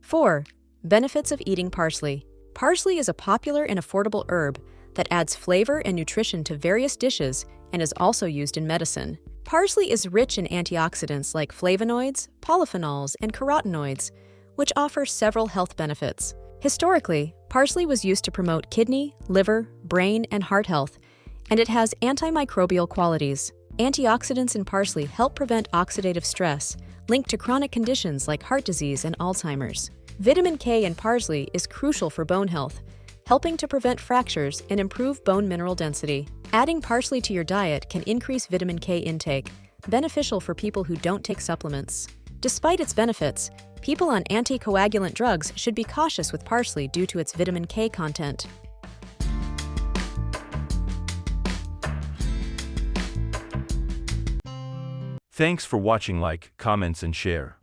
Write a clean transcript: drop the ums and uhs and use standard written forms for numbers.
4. Benefits of eating parsley. Parsley is a popular and affordable herb that adds flavor and nutrition to various dishes and is also used in medicine. Parsley is rich in antioxidants like flavonoids, polyphenols, and carotenoids, which offer several health benefits. Historically, parsley was used to promote kidney, liver, brain, and heart health, and it has antimicrobial qualities. Antioxidants in parsley help prevent oxidative stress linked to chronic conditions like heart disease and Alzheimer's. Vitamin K in parsley is crucial for bone health, helping to prevent fractures and improve bone mineral density. Adding parsley to your diet can increase vitamin K intake, beneficial for people who don't take supplements. Despite its benefits, people on anticoagulant drugs should be cautious with parsley due to its vitamin K content. Thanks for watching. Like, comments, and share.